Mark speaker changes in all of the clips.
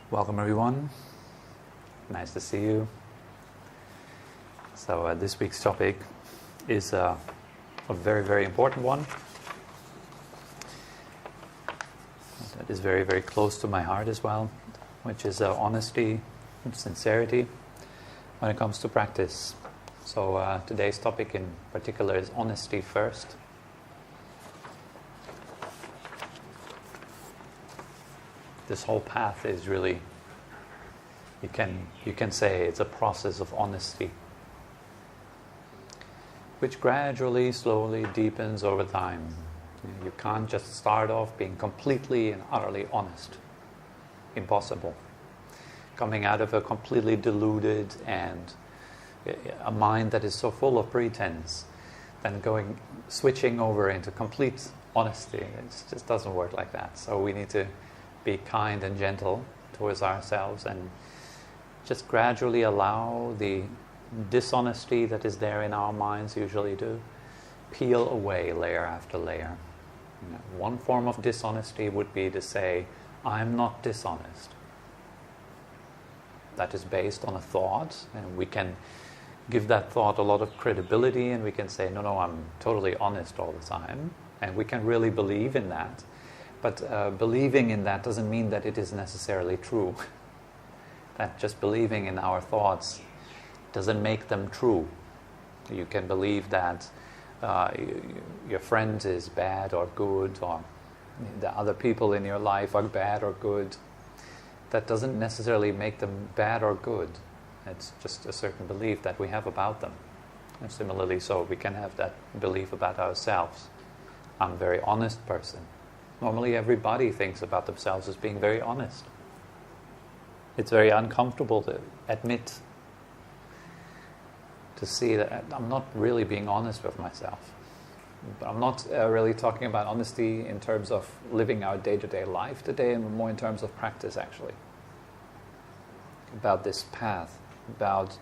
Speaker 1: Welcome everyone, nice to see you. So this week's topic is a very, very important one. That is very, very close to my heart as well, which is honesty and sincerity when it comes to practice. So today's topic in particular is honesty first. This whole path is really, you can say it's a process of honesty, which gradually, slowly deepens over time. You can't just start off being completely and utterly honest. Impossible. Coming out of a completely deluded and a mind that is so full of pretense, then switching over into complete honesty, it just doesn't work like that. So we need to be kind and gentle towards ourselves and just gradually allow the dishonesty that is there in our minds usually to peel away layer after layer. One form of dishonesty would be to say, I'm not dishonest. That is based on a thought, and we can give that thought a lot of credibility, and we can say, no, I'm totally honest all the time, and we can really believe in that. But believing in that doesn't mean that it is necessarily true. That just believing in our thoughts doesn't make them true. You can believe that your friend is bad or good, or the other people in your life are bad or good. That doesn't necessarily make them bad or good. It's just a certain belief that we have about them. And similarly, so we can have that belief about ourselves. I'm a very honest person. Normally everybody thinks about themselves as being very honest. It's very uncomfortable to admit, to see that I'm not really being honest with myself. But I'm not really talking about honesty in terms of living our day-to-day life today, and more in terms of practice actually. About this path, about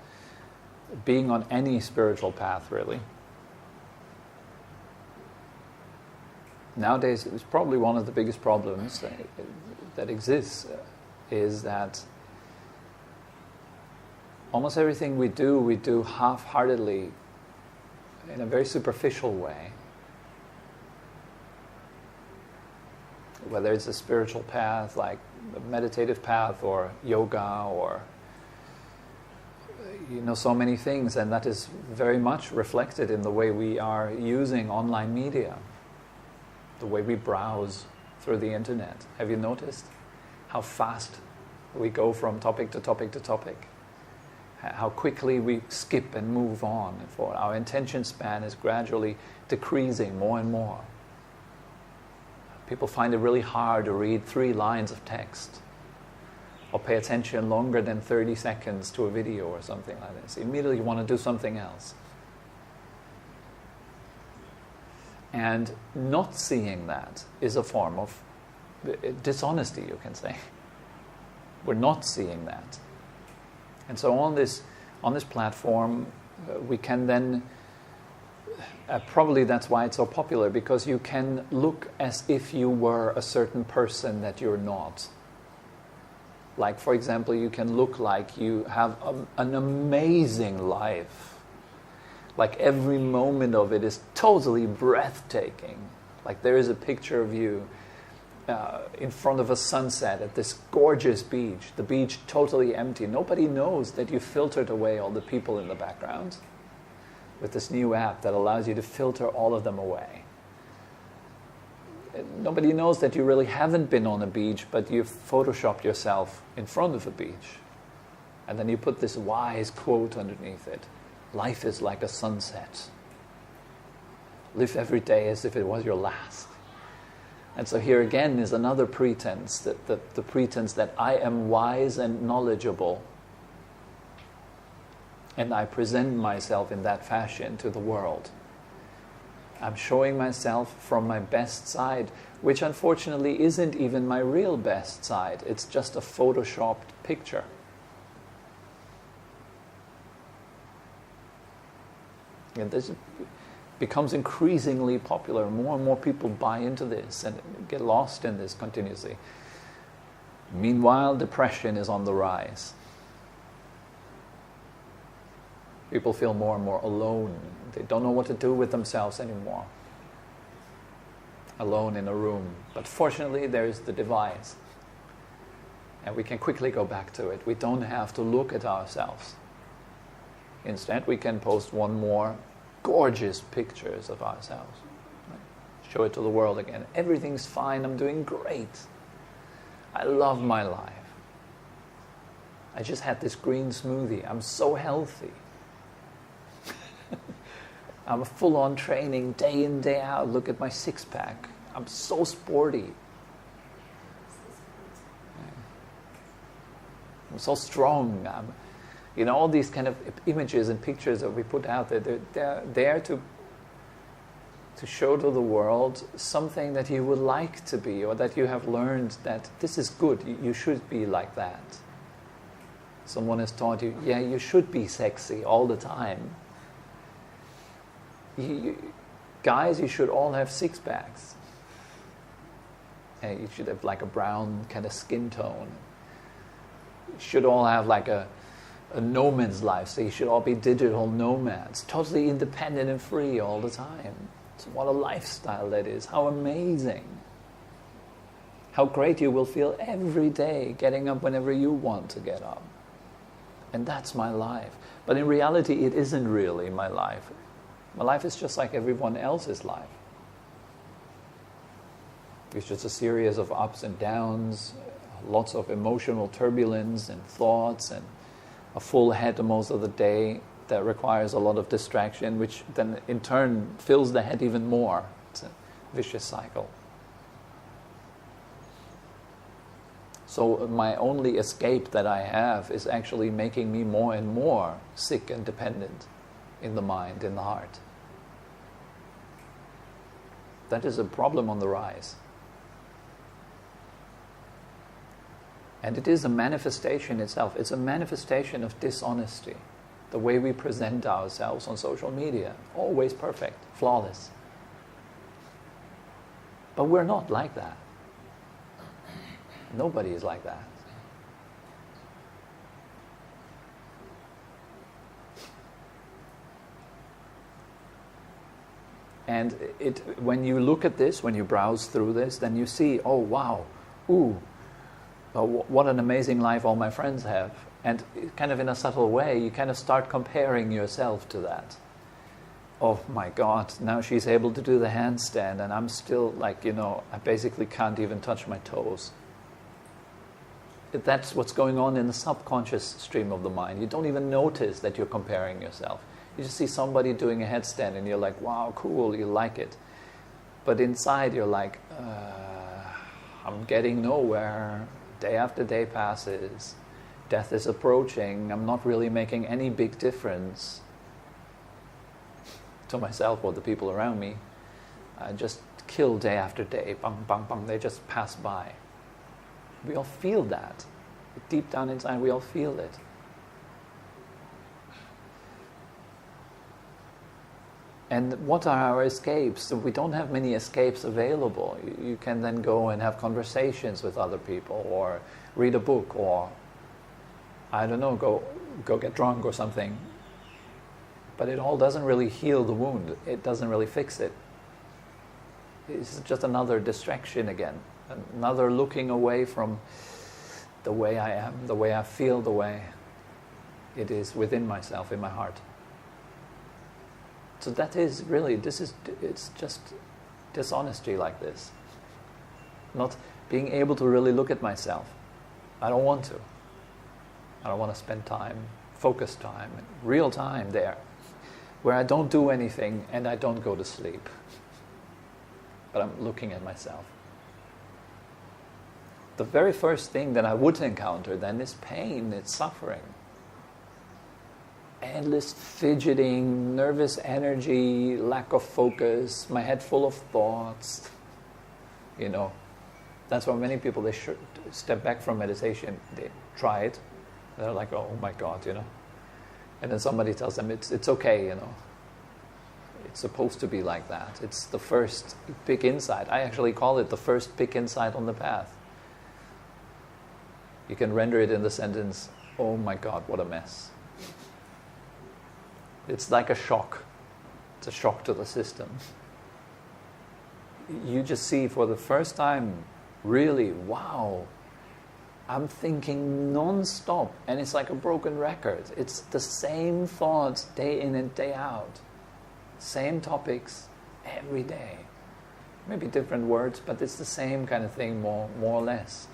Speaker 1: being on any spiritual path really. Nowadays, it's probably one of the biggest problems that exists is that almost everything we do half-heartedly in a very superficial way. Whether it's a spiritual path, like a meditative path, or yoga, or so many things, and that is very much reflected in the way we are using online media. The way we browse through the internet. Have you noticed how fast we go from topic to topic to topic? How quickly we skip and move on. For our attention span is gradually decreasing more and more. People find it really hard to read 3 lines of text or pay attention longer than 30 seconds to a video or something like this. Immediately you want to do something else. And not seeing that is a form of dishonesty, you can say. We're not seeing that. And so on this platform, we can then, probably that's why it's so popular, because you can look as if you were a certain person that you're not. Like, for example, you can look like you have an amazing life. Like every moment of it is totally breathtaking. Like there is a picture of you in front of a sunset at this gorgeous beach. The beach totally empty. Nobody knows that you filtered away all the people in the background with this new app that allows you to filter all of them away. Nobody knows that you really haven't been on a beach, but you've photoshopped yourself in front of a beach. And then you put this wise quote underneath it. Life is like a sunset. Live every day as if it was your last. And so here again is another pretense, the pretense that I am wise and knowledgeable. And I present myself in that fashion to the world. I'm showing myself from my best side, which unfortunately isn't even my real best side. It's just a photoshopped picture. And this becomes increasingly popular. More and more people buy into this and get lost in this continuously. Meanwhile, depression is on the rise. People feel more and more alone. They don't know what to do with themselves anymore. Alone in a room. But fortunately, there is the device. And we can quickly go back to it. We don't have to look at ourselves. Instead, we can post one more gorgeous pictures of ourselves. Show it to the world again. Everything's fine. I'm doing great. I love my life. I just had this green smoothie. I'm so healthy. I'm full-on training day in, day out. Look at my six-pack. I'm so sporty. I'm so strong. All these kind of images and pictures that we put out there, they're there to show to the world something that you would like to be, or that you have learned that this is good, you should be like that. Someone has taught you, you should be sexy all the time. Guys, you should all have six-packs. You should have like a brown kind of skin tone. You should all have like a nomad's life, so you should all be digital nomads, totally independent and free all the time. So what a lifestyle that is. How amazing. How great you will feel every day, getting up whenever you want to get up. And that's my life. But in reality, it isn't really my life. My life is just like everyone else's life. It's just a series of ups and downs, lots of emotional turbulence and thoughts, and a full head most of the day that requires a lot of distraction, which then in turn fills the head even more. It's a vicious cycle. So my only escape that I have is actually making me more and more sick and dependent in the mind, in the heart. That is a problem on the rise. And it is a manifestation itself. It's a manifestation of dishonesty. The way we present ourselves on social media, always perfect, flawless. But we're not like that. Nobody is like that. And when you look at this, when you browse through this, then you see, oh wow, what an amazing life all my friends have. And kind of in a subtle way, you kind of start comparing yourself to that. Oh my God, now she's able to do the handstand and I'm still like, I basically can't even touch my toes. That's what's going on in the subconscious stream of the mind. You don't even notice that you're comparing yourself. You just see somebody doing a headstand and you're like, wow, cool, you like it. But inside you're like, I'm getting nowhere. Day after day passes. Death is approaching. I'm not really making any big difference to myself or the people around me. I just kill day after day. Bang, bang, bang. They just pass by. We all feel that. Deep down inside, we all feel it. And what are our escapes? So we don't have many escapes available. You can then go and have conversations with other people, or read a book, or I don't know, go get drunk or something. But it all doesn't really heal the wound. It doesn't really fix it. It's just another distraction again. Another looking away from the way I am, the way I feel, the way it is within myself, in my heart. So that is really, it's just dishonesty like this. Not being able to really look at myself. I don't want to. I don't want to spend time, focused time, real time there, where I don't do anything and I don't go to sleep. But I'm looking at myself. The very first thing that I would encounter then is pain, it's suffering. Endless fidgeting, nervous energy, lack of focus, my head full of thoughts. That's why many people, they should step back from meditation. They try it. They're like, oh my God, And then somebody tells them, it's okay, It's supposed to be like that. It's the first big insight. I actually call it the first big insight on the path. You can render it in the sentence, oh my God, what a mess. It's like a shock. It's a shock to the system. You just see for the first time, really, wow, I'm thinking non-stop, and it's like a broken record. It's the same thoughts day in and day out. Same topics every day. Maybe different words, but it's the same kind of thing, more or less.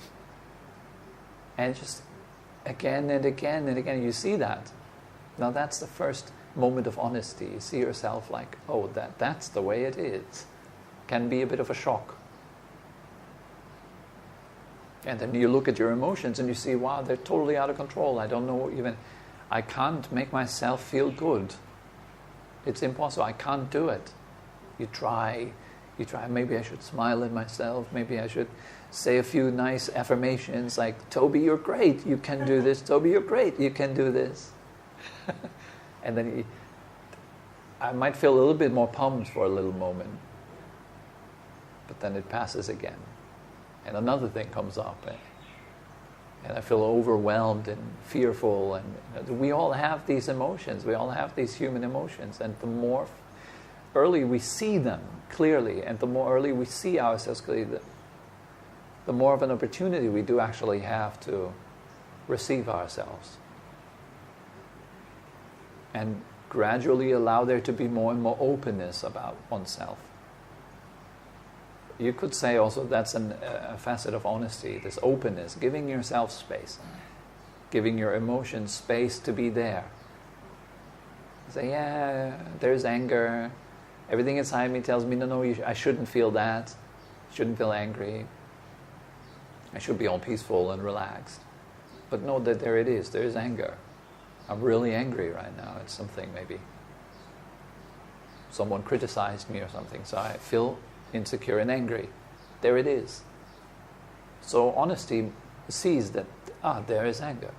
Speaker 1: And just again and again and again, you see that. Now that's the first moment of honesty. You see yourself like, oh, that's the way it is. Can be a bit of a shock. And then you look at your emotions and you see, wow, they're totally out of control. I don't know even, I can't make myself feel good. It's impossible. I can't do it. You try, maybe I should smile at myself. Maybe I should say a few nice affirmations like, Tobi, you're great. You can do this. Tobi, you're great. You can do this. And then I might feel a little bit more pumped for a little moment. But then it passes again. And another thing comes up. And I feel overwhelmed and fearful. And we all have these emotions. We all have these human emotions. And the more early we see them clearly, and the more early we see ourselves clearly, the more of an opportunity we do actually have to receive ourselves. And gradually allow there to be more and more openness about oneself. You could say also that's a facet of honesty, this openness, giving yourself space, giving your emotions space to be there. Say, yeah, there's anger. Everything inside me tells me, no, I shouldn't feel that. Shouldn't feel angry. I should be all peaceful and relaxed. But know that there it is. There is anger. I'm really angry right now. It's something maybe. Someone criticized me or something, so I feel insecure and angry. There it is. So honesty sees that, there is anger.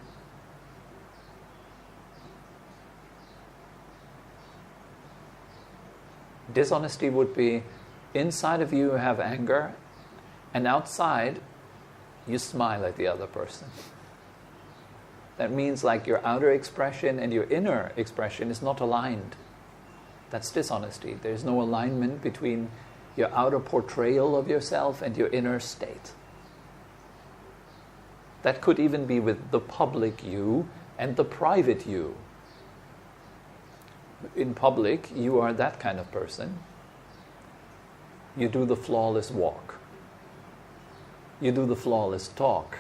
Speaker 1: Dishonesty would be, inside of you have anger, and outside you smile at the other person. That means like your outer expression and your inner expression is not aligned. That's dishonesty. There's no alignment between your outer portrayal of yourself and your inner state. That could even be with the public you and the private you. In public, you are that kind of person. You do the flawless walk. You do the flawless talk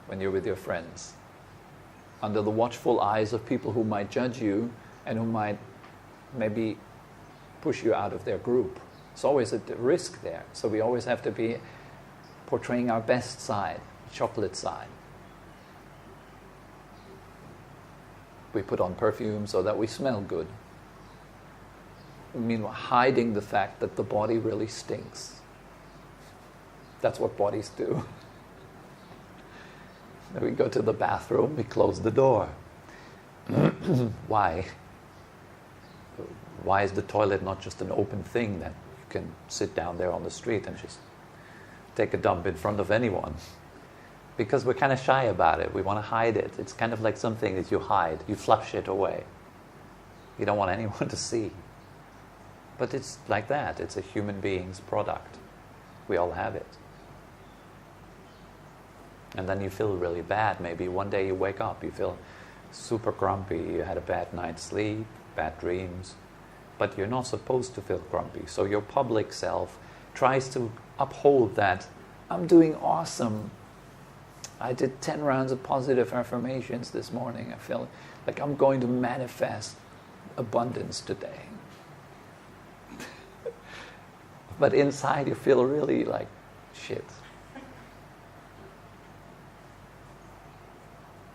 Speaker 1: when you're with your friends, under the watchful eyes of people who might judge you and who might maybe push you out of their group. It's always a risk there. So we always have to be portraying our best side, chocolate side. We put on perfume so that we smell good. Meanwhile, hiding the fact that the body really stinks. That's what bodies do. Then we go to the bathroom, we close the door. Why? Why is the toilet not just an open thing that you can sit down there on the street and just take a dump in front of anyone? Because we're kind of shy about it. We want to hide it. It's kind of like something that you hide. You flush it away. You don't want anyone to see. But it's like that. It's a human being's product. We all have it. And then you feel really bad. Maybe one day you wake up, you feel super grumpy, you had a bad night's sleep, bad dreams. But you're not supposed to feel grumpy. So your public self tries to uphold that. I'm doing awesome. I did 10 rounds of positive affirmations this morning. I feel like I'm going to manifest abundance today. But inside you feel really like shit.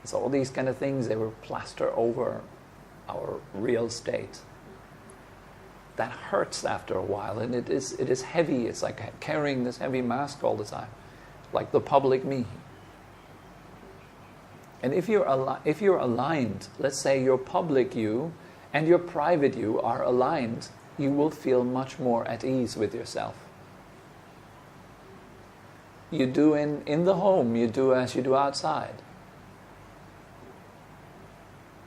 Speaker 1: So all these kind of things, they will plaster over our real state. That hurts after a while, and it is heavy. It's like carrying this heavy mask all the time, like the public me. And if you're aligned, let's say your public you and your private you are aligned, you will feel much more at ease with yourself. You do in the home, you do as you do outside.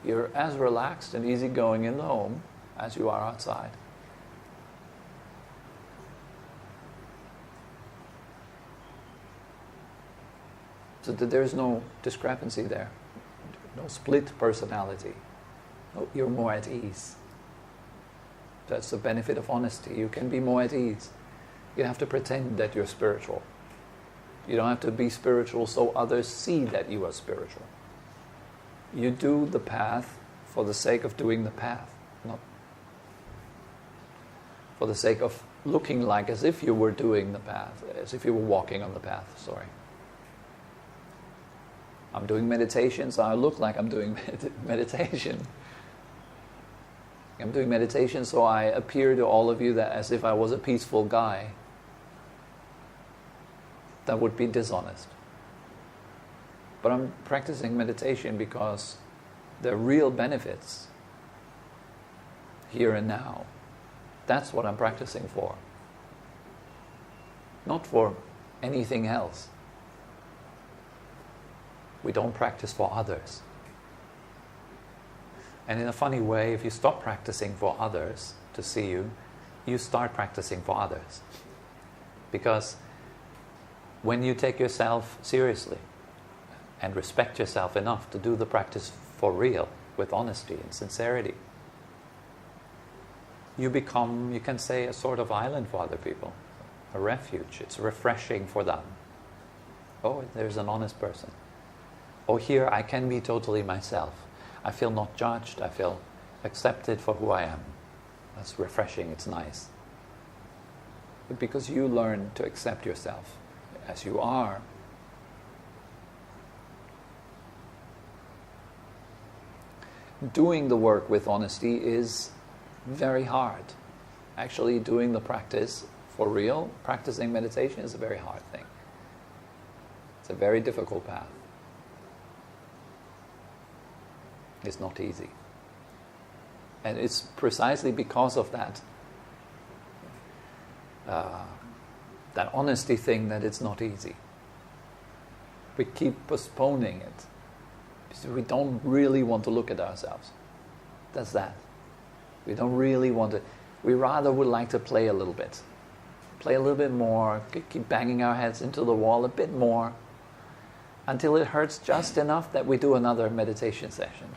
Speaker 1: You're as relaxed and easygoing in the home as you are outside. So that there's no discrepancy there, no split personality. No, you're more at ease. That's the benefit of honesty. You can be more at ease. You have to pretend that you're spiritual. You don't have to be spiritual so others see that you are spiritual. You do the path for the sake of doing the path, not for the sake of looking like as if you were doing the path, as if you were walking on the path, sorry. I'm doing meditation, so I look like I'm doing meditation. I'm doing meditation, so I appear to all of you that as if I was a peaceful guy. That would be dishonest. But I'm practicing meditation because there are real benefits here and now. That's what I'm practicing for. Not for anything else. We don't practice for others. And in a funny way, if you stop practicing for others to see you, you start practicing for others. Because when you take yourself seriously and respect yourself enough to do the practice for real, with honesty and sincerity, you become, you can say, a sort of island for other people, a refuge. It's refreshing for them. Oh, there's an honest person. Oh, here I can be totally myself. I feel not judged. I feel accepted for who I am. That's refreshing. It's nice. But because you learn to accept yourself as you are, doing the work with honesty is very hard. Actually, doing the practice for real, practicing meditation, is a very hard thing. It's a very difficult path. It's not easy. And it's precisely because of that that honesty thing that it's not easy. We keep postponing it. Because we don't really want to look at ourselves. That's that. We don't really want to. We rather would like to play a little bit. Play a little bit more. Keep banging our heads into the wall a bit more. Until it hurts just enough that we do another meditation session.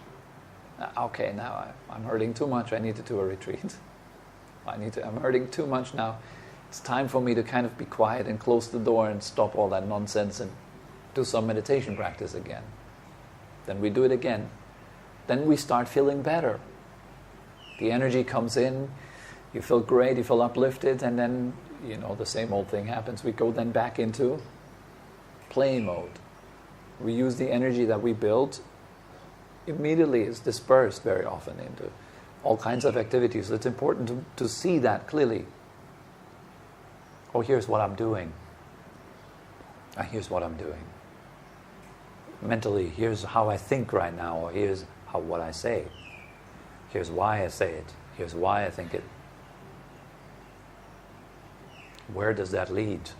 Speaker 1: Okay, now I'm hurting too much. I need to do a retreat. I'm hurting too much now. It's time for me to kind of be quiet and close the door and stop all that nonsense and do some meditation practice again. Then we do it again. Then we start feeling better. The energy comes in, you feel great, you feel uplifted, and then, the same old thing happens. We go then back into play mode. We use the energy that we built, immediately is dispersed very often into all kinds of activities. It's important to see that clearly. Oh, here's what I'm doing. Here's what I'm doing. Mentally, here's how I think right now, or here's what I say. Here's why I say it. Here's why I think it. Where does that lead?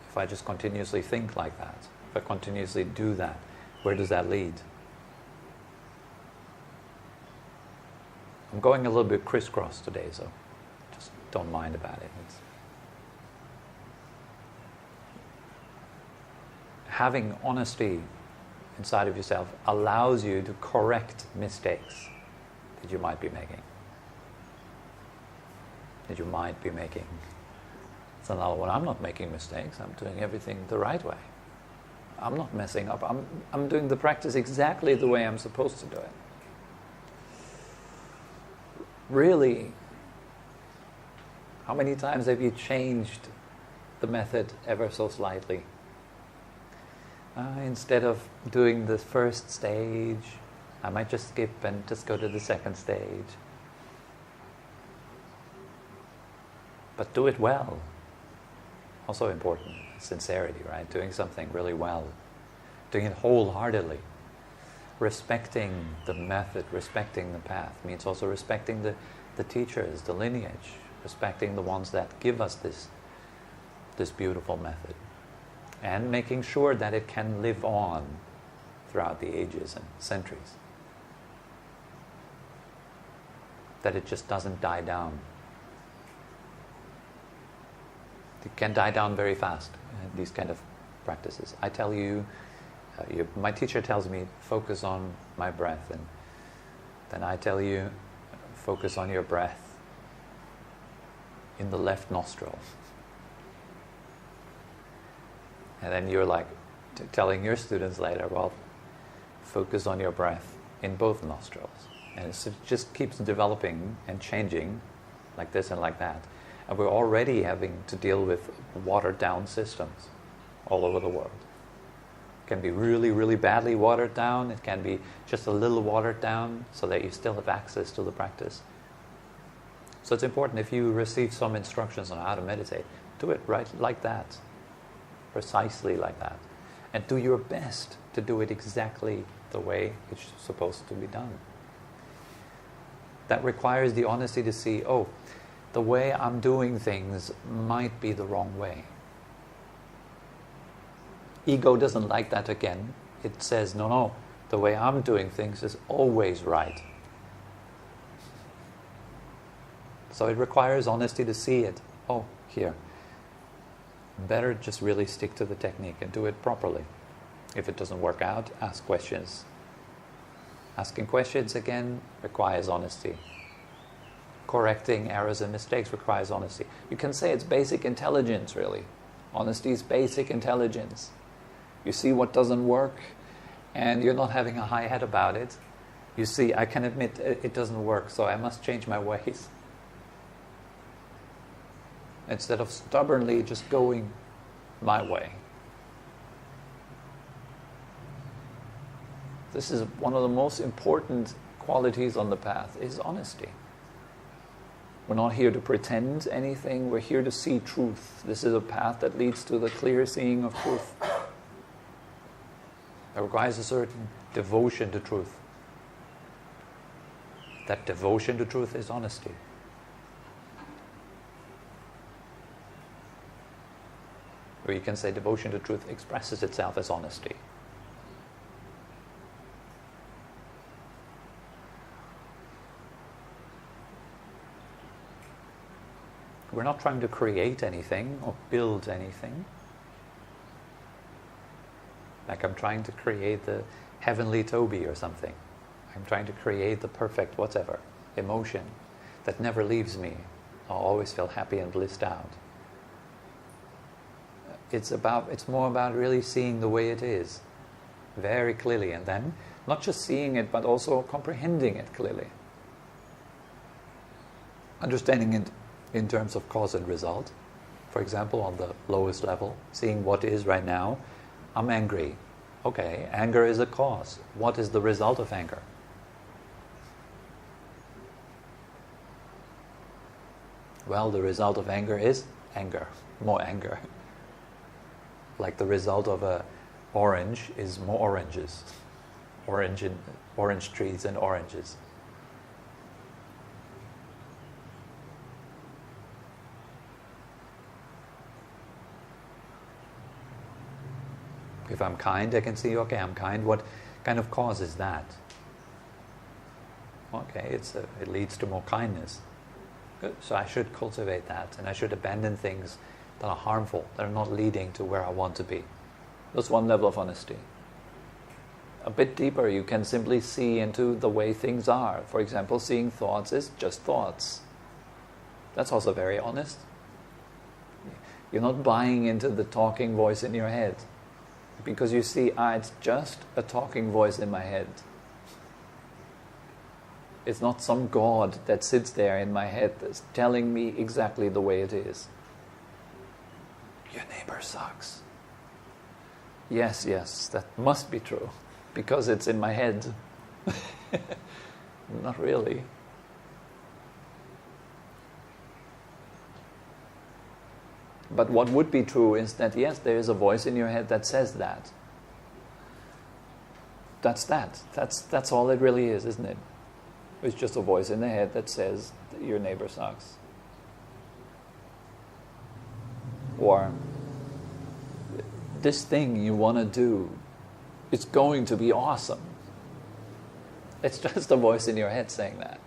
Speaker 1: If I just continuously think like that, if I continuously do that, where does that lead? I'm going a little bit crisscross today, so just don't mind about it. Having honesty inside of yourself allows you to correct mistakes that you might be making. It's another one. I'm not making mistakes. I'm doing everything the right way. I'm not messing up. I'm doing the practice exactly the way I'm supposed to do it. Really, how many times have you changed the method ever so slightly? Instead of doing the first stage, I might just skip and just go to the second stage. But do it well. Also important, sincerity, right? Doing something really well. Doing it wholeheartedly. Respecting the method, respecting the path, means also respecting the teachers, the lineage, respecting the ones that give us this beautiful method. And making sure that it can live on throughout the ages and centuries. That it just doesn't die down. It can die down very fast, these kind of practices. I tell you, my teacher tells me, focus on my breath, and then I tell you, focus on your breath in the left nostril. And then you're like telling your students later, well, focus on your breath in both nostrils. And it just keeps developing and changing like this and like that. And we're already having to deal with watered down systems all over the world. It can be really, really badly watered down. It can be just a little watered down so that you still have access to the practice. So it's important, if you receive some instructions on how to meditate, do it right like that. Precisely like that. And do your best to do it exactly the way it's supposed to be done. That requires the honesty to see, oh, the way I'm doing things might be the wrong way. Ego doesn't like that again. It says, no, the way I'm doing things is always right. So it requires honesty to see it. Oh, here. Better just really stick to the technique and do it properly. If it doesn't work out, ask questions. Asking questions again requires honesty. Correcting errors and mistakes requires honesty. You can say it's basic intelligence, really. Honesty is basic intelligence. You see what doesn't work, and you're not having a high head about it. You see, I can admit it doesn't work, so I must change my ways. Instead of stubbornly just going my way. This is one of the most important qualities on the path, is honesty. We're not here to pretend anything, we're here to see truth. This is a path that leads to the clear seeing of truth. It requires a certain devotion to truth. That devotion to truth is honesty. Or you can say devotion to truth expresses itself as honesty. We're not trying to create anything or build anything. Like I'm trying to create the heavenly Tobi or something. I'm trying to create the perfect whatever, emotion that never leaves me. I'll always feel happy and blissed out. It's more about really seeing the way it is, very clearly, and then not just seeing it, but also comprehending it clearly. Understanding it in terms of cause and result. For example, on the lowest level, seeing what is right now. I'm angry. Okay, anger is a cause. What is the result of anger? Well, the result of anger is anger, more anger. Like the result of an orange is more oranges. Orange trees and oranges. If I'm kind, I can see, okay, I'm kind. What kind of cause is that? Okay, it leads to more kindness. Good. So I should cultivate that, and I should abandon things that are harmful, that are not leading to where I want to be. That's one level of honesty. A bit deeper, you can simply see into the way things are. For example, seeing thoughts is just thoughts. That's also very honest. You're not buying into the talking voice in your head. Because you see, it's just a talking voice in my head. It's not some God that sits there in my head that's telling me exactly the way it is. Your neighbor sucks. Yes, that must be true. Because it's in my head. Not really. But what would be true is that, yes, there is a voice in your head that says that. That's that. That's all it really is, isn't it? It's just a voice in the head that says that your neighbor sucks. Or this thing you want to do It's going to be awesome. It's just a voice in your head saying that.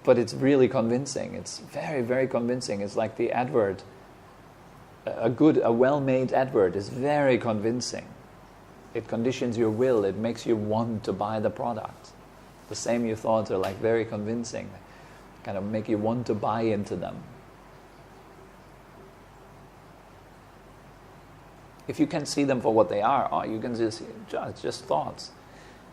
Speaker 1: But it's really convincing. It's very, very convincing. It's like the advert. A well-made advert is very convincing. It conditions your will. It makes you want to buy the product. The same your thoughts are like very convincing. Kind of make you want to buy into them. If you can see them for what they are, you can just it's just thoughts.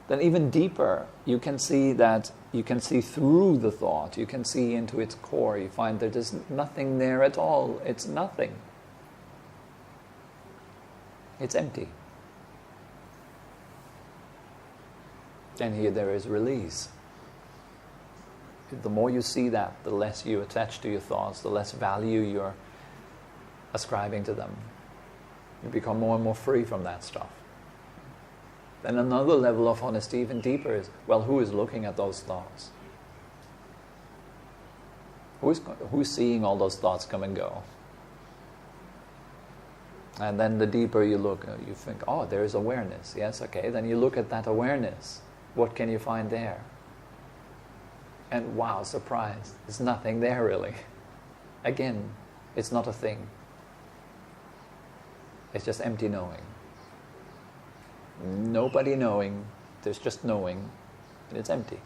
Speaker 1: Then even deeper, you can see through the thought. You can see into its core. You find that there's nothing there at all. It's nothing. It's empty. And here there is release. The more you see that, the less you attach to your thoughts, the less value you're ascribing to them. You become more and more free from that stuff. Then another level of honesty, even deeper, is, well, who is looking at those thoughts? Who's seeing all those thoughts come and go? And then the deeper you look, you think, oh, there is awareness. Yes, okay. Then you look at that awareness. What can you find there? And wow, surprise, there's nothing there really. Again, it's not a thing. It's just empty knowing. Nobody knowing, there's just knowing, and it's empty.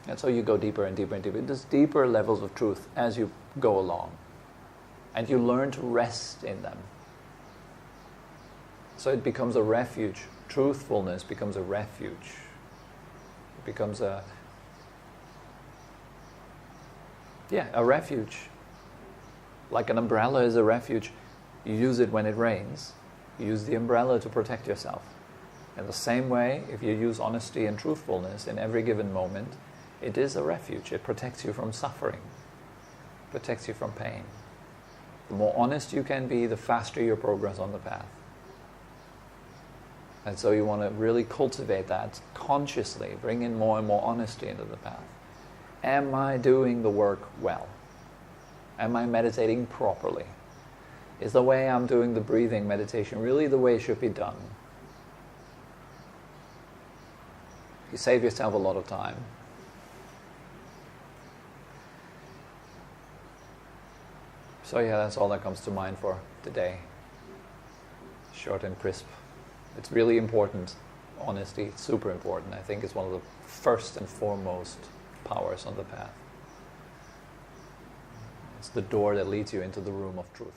Speaker 1: And so you go deeper and deeper and deeper. There's deeper levels of truth as you go along. And you learn to rest in them. So it becomes a refuge. Truthfulness becomes a refuge. It becomes a refuge. Like an umbrella is a refuge. You use it when it rains. You use the umbrella to protect yourself. In the same way, if you use honesty and truthfulness in every given moment, it is a refuge. It protects you from suffering. It protects you from pain. The more honest you can be, the faster your progress on the path. And so you want to really cultivate that consciously, bring in more and more honesty into the path. Am I doing the work well? Am I meditating properly? Is the way I'm doing the breathing meditation really the way it should be done? You save yourself a lot of time. So that's all that comes to mind for today. Short and crisp. It's really important. Honesty, it's super important. I think it's one of the first and foremost powers on the path. It's the door that leads you into the room of truth.